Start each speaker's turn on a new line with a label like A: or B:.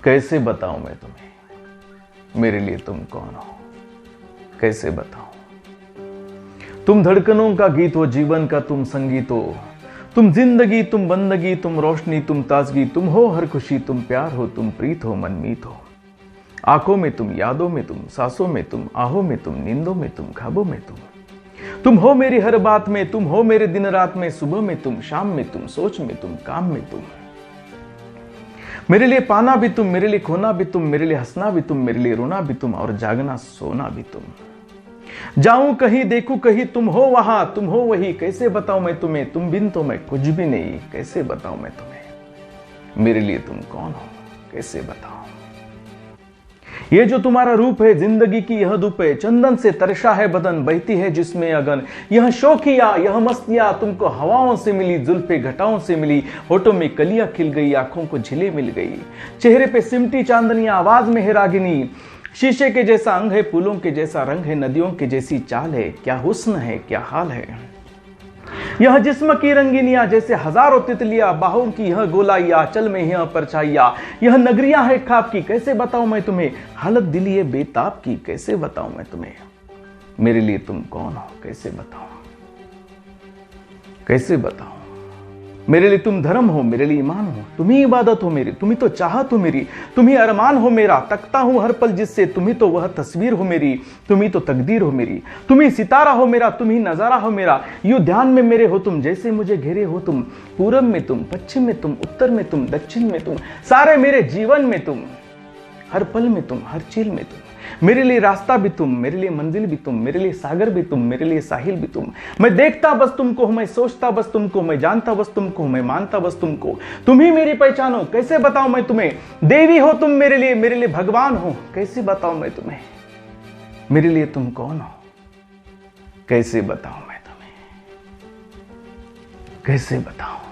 A: कैसे बताऊं मैं तुम्हें, मेरे लिए तुम कौन हो, कैसे बताऊं। तुम धड़कनों का गीत हो, जीवन का तुम संगीत हो, तुम जिंदगी, तुम बंदगी, तुम रोशनी, तुम ताजगी, तुम हो हर खुशी, तुम प्यार हो, तुम प्रीत हो, मनमीत हो। आंखों में तुम, यादों में तुम, सांसों में तुम, आहों में तुम, नींदों में तुम, ख्वाबों में तुम हो मेरी हर बात में, तुम हो मेरे दिन रात में, सुबह में तुम, शाम में तुम, सोच में तुम, काम में तुम। मेरे लिए पाना भी तुम, मेरे लिए खोना भी तुम, मेरे लिए हंसना भी तुम, मेरे लिए रोना भी तुम, और जागना सोना भी तुम। जाऊं कहीं, देखूं कहीं, तुम हो वहां, तुम हो वही, कैसे बताऊं मैं तुम्हें, तुम बिन तो मैं कुछ भी नहीं, कैसे बताऊं मैं तुम्हें, मेरे लिए तुम कौन हो, कैसे बताऊं। ये जो तुम्हारा रूप है, जिंदगी की यह धूप है, चंदन से तरसा है बदन, बहती है जिसमें अगन। यह शौकिया, यह मस्तियां तुमको हवाओं से मिली, जुल्फे घटाओं से मिली, होठों में कलियां खिल गई, आंखों को झिले मिल गई, चेहरे पे सिमटी चांदनियां, आवाज में है रागिनी। शीशे के जैसा अंग है, फूलों के जैसा रंग है, नदियों के जैसी चाल है, क्या हुस्न है, क्या हाल है। यह जिस्म की रंगीनियां जैसे हजारों तितलियां, बाहों की यह गोलाइया, चल में यह परछाइया। यह नगरियां है ख्वाब की, कैसे बताऊं मैं तुम्हें, हालत दिली है बेताब की, कैसे बताऊं मैं तुम्हें, मेरे लिए तुम कौन हो, कैसे बताऊं, कैसे बताऊं। मेरे लिए तुम धर्म हो, मेरे लिए ईमान हो, तुम ही इबादत हो मेरी, तुम ही तो चाहत हो मेरी, तुम ही अरमान हो मेरा, तकता हूं हर पल जिससे, तुम ही तो वह तस्वीर हो मेरी, तुम ही तो तकदीर हो मेरी, तुम ही सितारा हो मेरा, तुम ही नजारा हो मेरा। यूं ध्यान में मेरे हो तुम, जैसे मुझे घेरे हो तुम, पूरब में तुम, पश्चिम में तुम, उत्तर में तुम, दक्षिण में तुम, सारे मेरे जीवन में तुम, हर पल में तुम, हर चील में तुम। मेरे लिए रास्ता भी तुम, मेरे लिए मंजिल भी तुम, मेरे लिए सागर भी तुम, मेरे लिए साहिल भी तुम। मैं देखता बस तुमको, मैं सोचता बस तुमको, मैं जानता बस तुमको, मैं मानता बस तुमको, तुम ही मेरी पहचान हो, कैसे बताऊं मैं तुम्हें। देवी हो तुम मेरे लिए भगवान हो, कैसे बताऊं मैं तुम्हें, मेरे लिए तुम कौन हो, कैसे बताऊं मैं तुम्हें, कैसे बताऊं।